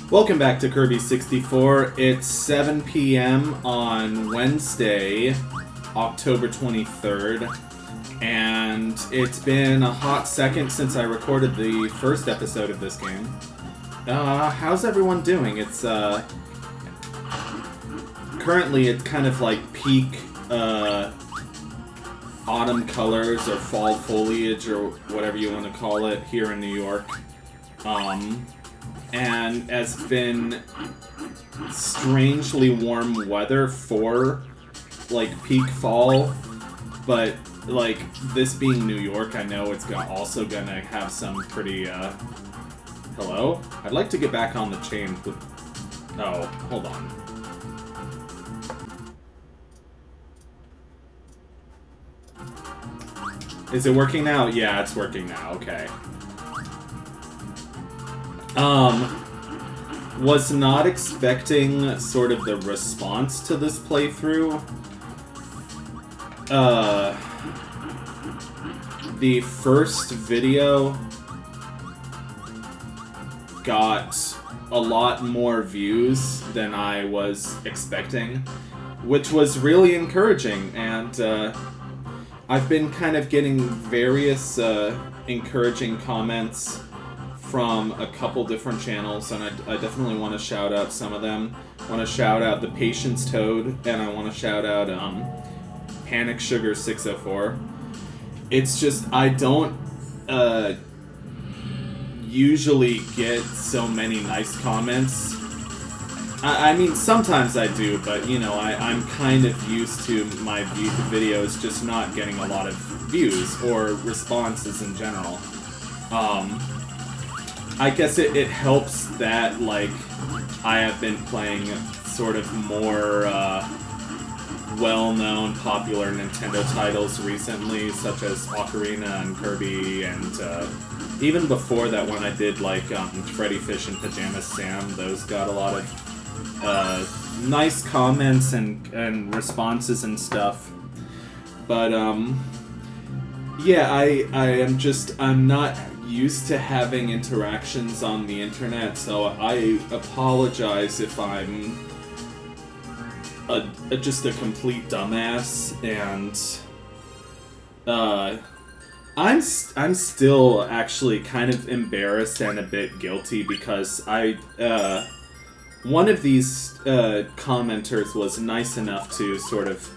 Welcome back to Kirby 64. It's 7 p.m. on Wednesday, October 23rd, and it's been a hot second since I recorded the first episode of this game. How's everyone doing? It's, currently it's kind of like peak, autumn colors or fall foliage or whatever you want to call it here in New York. And has been strangely warm weather for, like, peak fall, but, like, this being New York, I know it's also gonna have some pretty, hello? I'd like to get back on the chain. Oh, hold on. Is it working now? Yeah, it's working now, okay. Was not expecting sort of the response to this playthrough. The first video got a lot more views than I was expecting, which was really encouraging, and I've been kind of getting various encouraging comments from a couple different channels, and I definitely want to shout out some of them. I want to shout out The Patience Toad, and I want to shout out Panic Sugar 604. It's just, I don't usually get so many nice comments. I mean, sometimes I do, but, you know, I'm kind of used to my videos just not getting a lot of views or responses in general. I guess it helps that, like, I have been playing sort of more well-known, popular Nintendo titles recently, such as Ocarina and Kirby, and even before that, when I did, like, Freddy Fish and Pajama Sam, those got a lot of nice comments and responses and stuff. But, yeah, I'm not used to having interactions on the internet, so I apologize if I'm just a complete dumbass, and I'm still actually kind of embarrassed and a bit guilty because one of these commenters was nice enough to sort of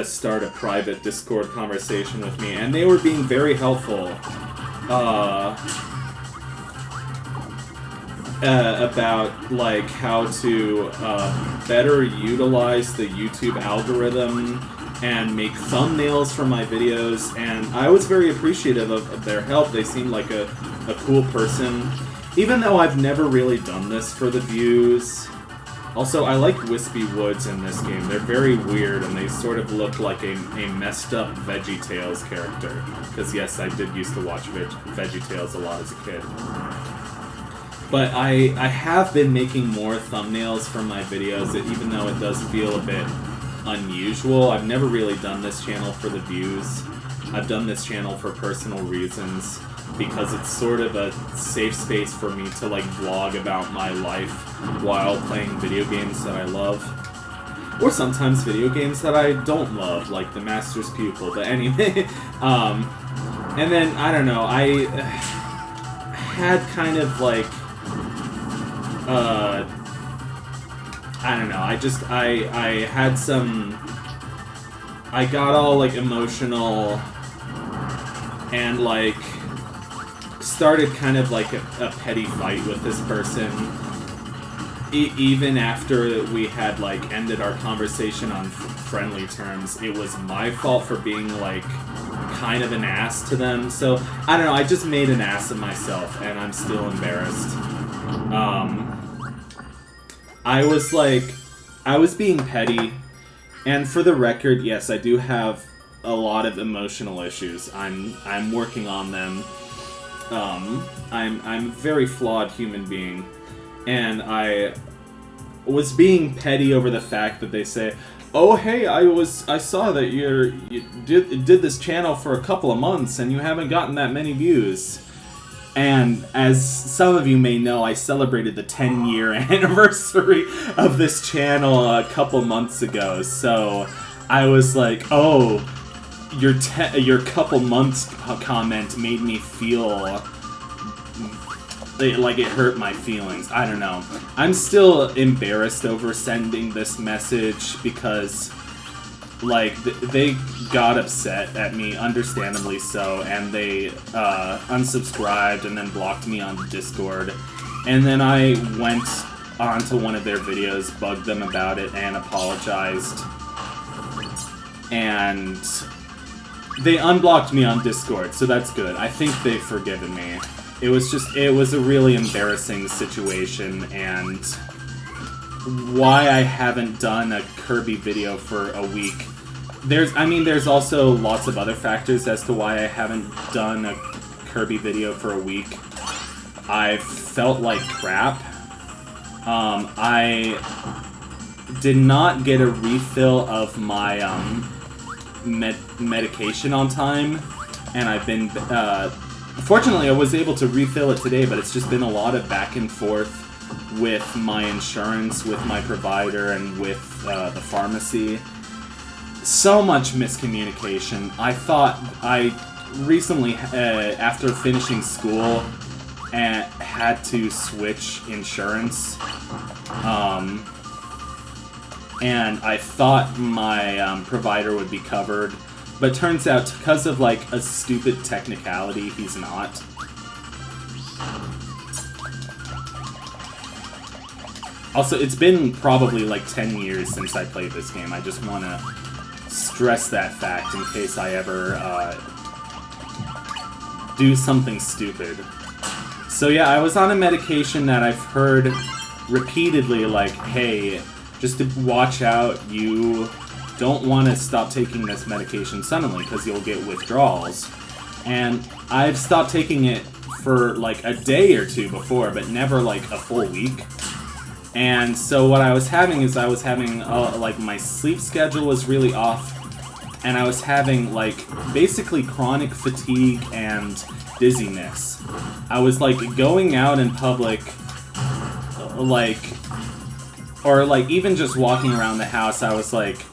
start a private Discord conversation with me, and they were being very helpful about, like, how to better utilize the YouTube algorithm and make thumbnails for my videos, and I was very appreciative of their help. They seemed like a cool person, even though I've never really done this for the views. Also, I like Wispy Woods in this game. They're very weird, and they sort of look like a messed up VeggieTales character. Because yes, I did used to watch VeggieTales a lot as a kid. But I have been making more thumbnails for my videos, even though it does feel a bit unusual. I've never really done this channel for the views. I've done this channel for personal reasons, because it's sort of a safe space for me to, like, vlog about my life while playing video games that I love. Or sometimes video games that I don't love, like The Master's Pupil, but anyway. And then, I don't know, I had kind of, like, I don't know, I had some, I got all, like, emotional and, like, started kind of like a petty fight with this person, even after we had, like, ended our conversation on friendly terms. It was my fault for being, like, kind of an ass to them, so I don't know, I just made an ass of myself, and I'm still embarrassed. I was being petty, and for the record, yes, I do have a lot of emotional issues. I'm working on them. I'm a very flawed human being, and I was being petty over the fact that they say, "Oh, hey, I saw that you did this channel for a couple of months and you haven't gotten that many views." And as some of you may know, I celebrated the 10-year anniversary of this channel a couple months ago. So I was like, oh, your couple months comment made me feel like it hurt my feelings. I don't know. I'm still embarrassed over sending this message because, like, they got upset at me, understandably so, and they unsubscribed and then blocked me on Discord. And then I went onto one of their videos, bugged them about it, and apologized. And they unblocked me on Discord, so that's good. I think they've forgiven me. It was a really embarrassing situation, and why I haven't done a Kirby video for a week. There's also lots of other factors as to why I haven't done a Kirby video for a week. I've felt like crap. I did not get a refill of my medication on time, and I've been fortunately I was able to refill it today, but it's just been a lot of back and forth with my insurance, with my provider, and with the pharmacy. So much miscommunication. I thought I recently, after finishing school, had to switch insurance, and I thought my provider would be covered, but turns out because of like a stupid technicality, he's not. Also, it's been probably like 10 years since I played this game. I just want to stress that fact in case I ever do something stupid. So yeah, I was on a medication that I've heard repeatedly, like, hey, just to watch out, you don't want to stop taking this medication suddenly because you'll get withdrawals. And I've stopped taking it for like a day or two before, but never like a full week. And so what I was having is like my sleep schedule was really off, and I was having like basically chronic fatigue and dizziness. I was like going out in public, or even just walking around the house, I was like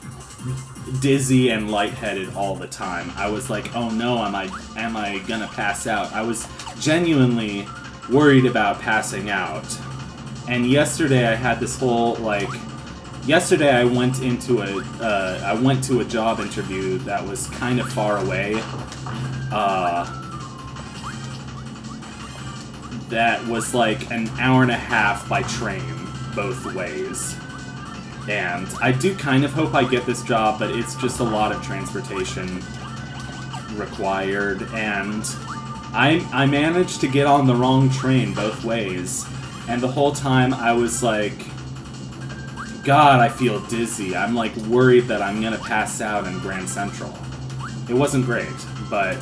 dizzy and lightheaded all the time. I was like, oh no, am I gonna pass out? I was genuinely worried about passing out. And yesterday I had this whole, yesterday I went to a job interview that was kind of far away. That was like an hour and a half by train, both ways. And I do kind of hope I get this job, but it's just a lot of transportation required, and I managed to get on the wrong train both ways. And the whole time I was like, God, I feel dizzy. I'm like worried that I'm gonna pass out in Grand Central. It wasn't great, but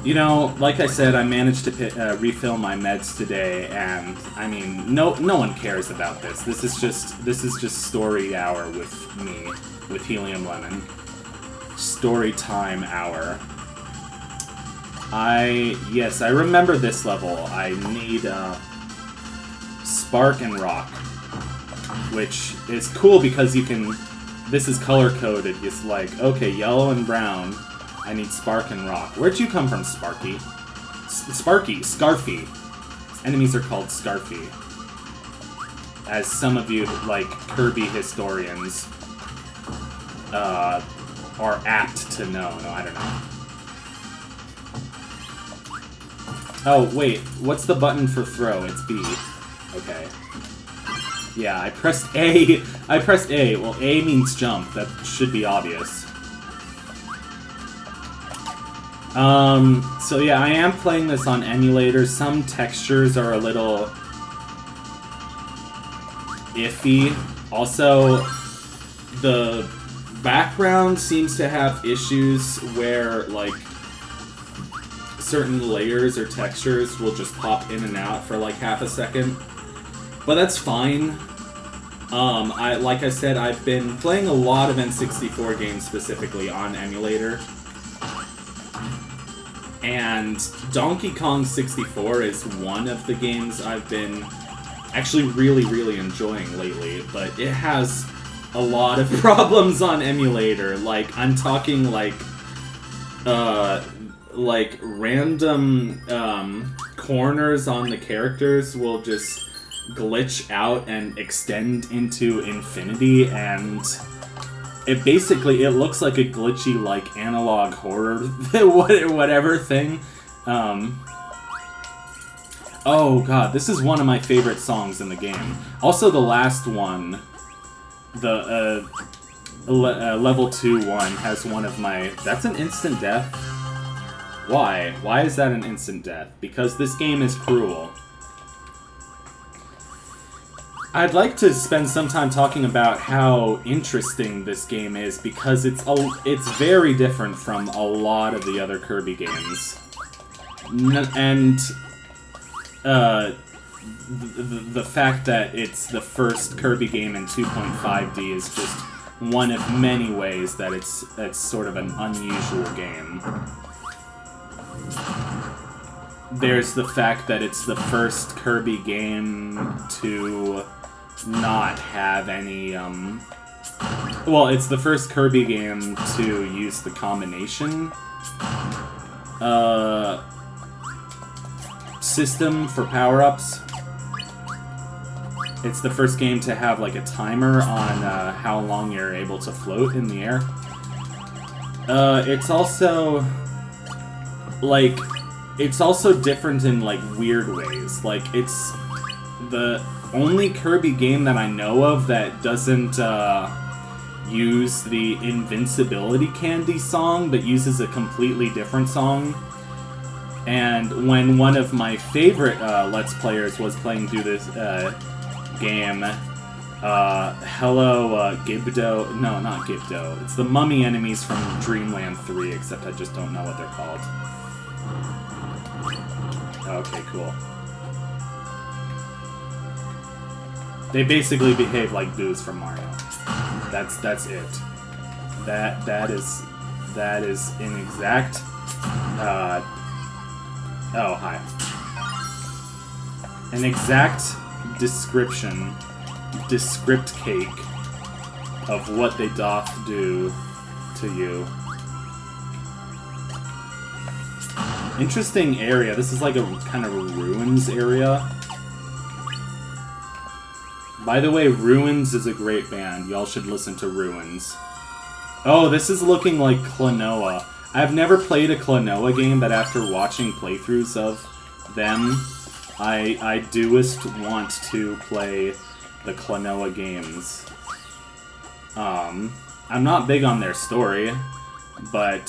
you know, like I said, I managed to refill my meds today, and I mean, no one cares about this. This is just story hour with me, with Helium Lemon. Story time hour. Yes, I remember this level. I need Spark and Rock, which is cool because you can. This is color coded. It's like, okay, yellow and brown. I need Spark and Rock. Where'd you come from, Sparky? Scarfy. Enemies are called Scarfy. As some of you, like Kirby historians, are apt to know. No, I don't know. Oh, wait, what's the button for throw? It's B. Okay. Yeah, I pressed A. I pressed A. Well, A means jump. That should be obvious. So yeah, I am playing this on emulator. Some textures are a little iffy. Also, the background seems to have issues where, like, certain layers or textures will just pop in and out for like half a second. But that's fine. Like I said, I've been playing a lot of N64 games specifically on emulator. And Donkey Kong 64 is one of the games I've been actually really, really enjoying lately, but it has a lot of problems on emulator. Like, I'm talking like random corners on the characters will just glitch out and extend into infinity, and it basically, it looks like a glitchy, like, analog horror, whatever thing. Oh god, this is one of my favorite songs in the game. Also, the last one, the level 2 one, has one of my... That's an instant death? Why? Why is that an instant death? Because this game is cruel. I'd like to spend some time talking about how interesting this game is, because it's very different from a lot of the other Kirby games. And the fact that it's the first Kirby game in 2.5D is just one of many ways that it's sort of an unusual game. There's the fact that it's the first Kirby game to not have any, well, it's the first Kirby game to use the combination system for power-ups. It's the first game to have, like, a timer on how long you're able to float in the air. It's also, like, it's also different in, like, weird ways. Like, it's the only Kirby game that I know of that doesn't use the Invincibility Candy song, but uses a completely different song. And when one of my favorite Let's Players was playing through this game, Hello Gibdo... No, not Gibdo. It's the mummy enemies from Dreamland 3, except I just don't know what they're called. Okay, cool. They basically behave like Boos from Mario. That's it. That is an exact oh, hi. An exact description, descript cake of what they doth do to you. Interesting area. This is like a kind of a ruins area. By the way, Ruins is a great band. Y'all should listen to Ruins. Oh, this is looking like Klonoa. I've never played a Klonoa game, but after watching playthroughs of them, I doest want to play the Klonoa games. I'm not big on their story, but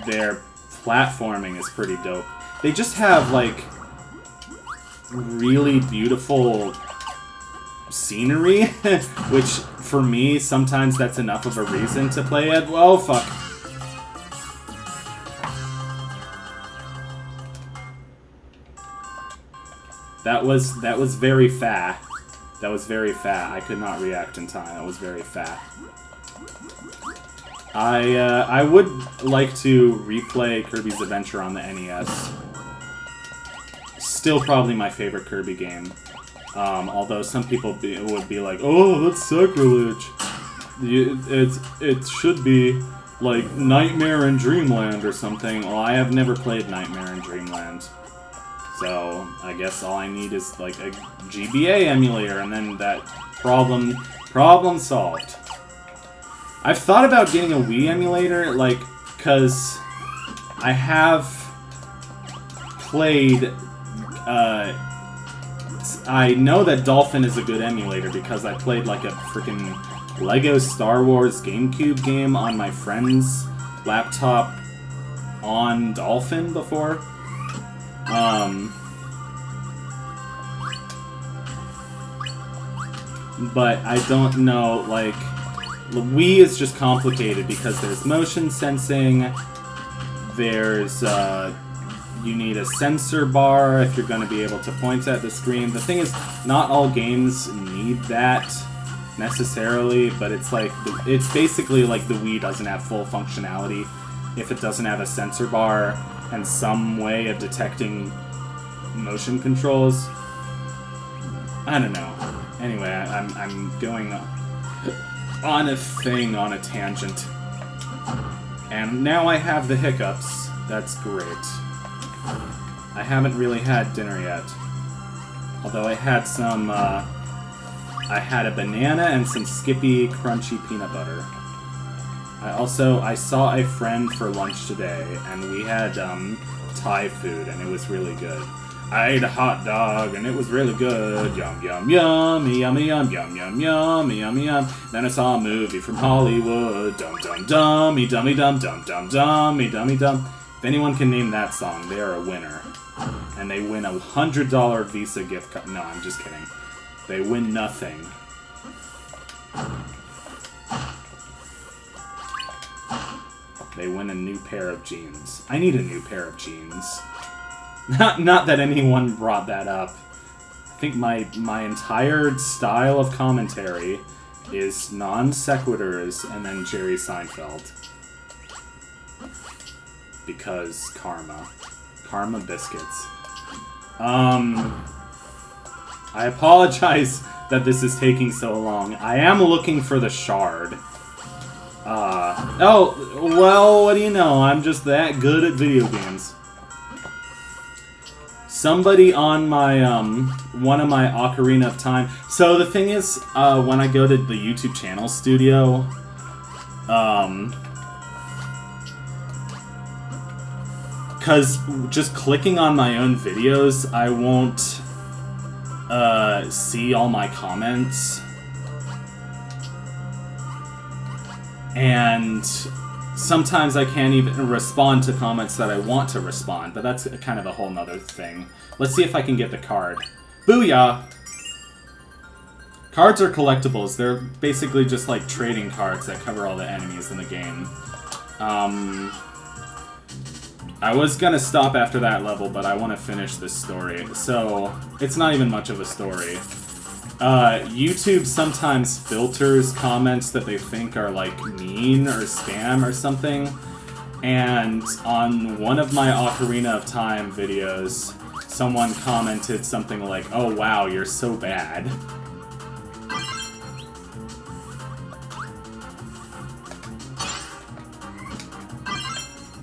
their platforming is pretty dope. They just have, like, really beautiful scenery, which, for me, sometimes that's enough of a reason to play it. Oh, fuck. That was very fat. That was very fat. I could not react in time. That was very fat. I would like to replay Kirby's Adventure on the NES. Still probably my favorite Kirby game. Although some people would be like, oh, that's sacrilege. It should be like Nightmare in Dreamland or something. Well, I have never played Nightmare in Dreamland. So, I guess all I need is, like, a GBA emulator, and then that problem solved. I've thought about getting a Wii emulator, like, because I have played, I know that Dolphin is a good emulator, because I played, like, a freaking Lego Star Wars GameCube game on my friend's laptop on Dolphin before. But I don't know, like, Wii is just complicated because there's motion sensing, there's, you need a sensor bar if you're going to be able to point at the screen. The thing is, not all games need that necessarily, but it's like, it's basically like the Wii doesn't have full functionality if it doesn't have a sensor bar. and some way of detecting motion controls. I don't know. Anyway, I'm going on a thing, on a tangent. And now I have the hiccups. That's great. I haven't really had dinner yet. Although I had some, I had a banana and some Skippy crunchy peanut butter. I saw a friend for lunch today, and we had, Thai food, and it was really good. I ate a hot dog, and it was really good. Yum, yum, yummy, yummy, yum, yum, yum, yummy, yummy, yum. Then I saw a movie from Hollywood. Dum, dum, dummy, dummy, dum, dum, dum, dummy, dummy, dum. If anyone can name that song, they are a winner. And they win a $100 Visa gift card. No, I'm just kidding. They win nothing. They win a new pair of jeans. I need a new pair of jeans. Not that anyone brought that up. I think my entire style of commentary is non sequiturs and then Jerry Seinfeld. Because karma. Karma biscuits. I apologize that this is taking so long. I am looking for the shard. Oh, well, what do you know? I'm just that good at video games. Somebody on my, one of my Ocarina of Time... So the thing is, when I go to the YouTube channel studio, because just clicking on my own videos, I won't, see all my comments. And sometimes I can't even respond to comments that I want to respond, but that's kind of a whole nother thing. Let's see if I can get the card. Booyah! Cards are collectibles. They're basically just like trading cards that cover all the enemies in the game. I was gonna stop after that level, but I want to finish this story. So, it's not even much of a story. YouTube sometimes filters comments that they think are, like, mean or spam or something. And on one of my Ocarina of Time videos, someone commented something like, "Oh wow, you're so bad."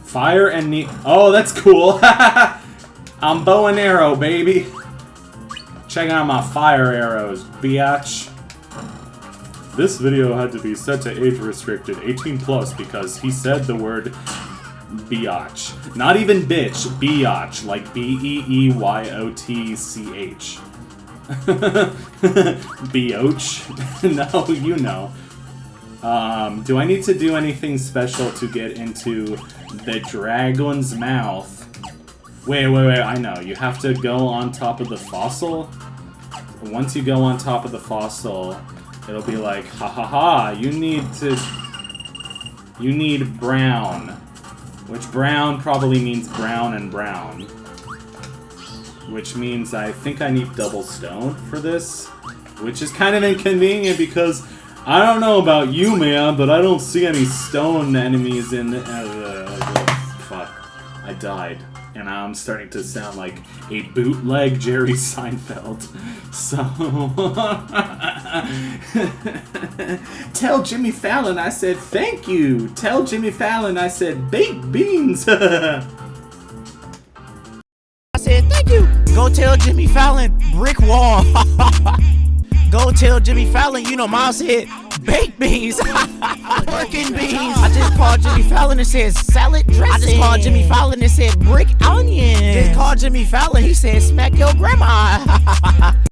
Fire and oh, that's cool! I'm bow and arrow, baby! Check out my fire arrows, biatch. This video had to be set to age restricted 18+ because he said the word biatch. Not even bitch, biatch, like B-E-E-Y-O-T-C-H. Biotch? No, you know. Do I need to do anything special to get into the dragon's mouth? Wait, I know. You have to go on top of the fossil? Once you go on top of the fossil, it'll be like, ha ha ha, you need brown. Which brown probably means brown and brown. Which means I think I need double stone for this. Which is kind of inconvenient because I don't know about you, man, but I don't see any stone enemies in the... fuck. I died. And I'm starting to sound like a bootleg Jerry Seinfeld. So... Tell Jimmy Fallon I said thank you. Tell Jimmy Fallon I said baked beans. I said thank you. Go tell Jimmy Fallon brick wall. Go tell Jimmy Fallon, you know, Mom said baked beans. Working beans. I just called Jimmy Fallon and said salad dressing. I just called Jimmy Fallon and said brick onion. Just called Jimmy Fallon, he said smack your grandma.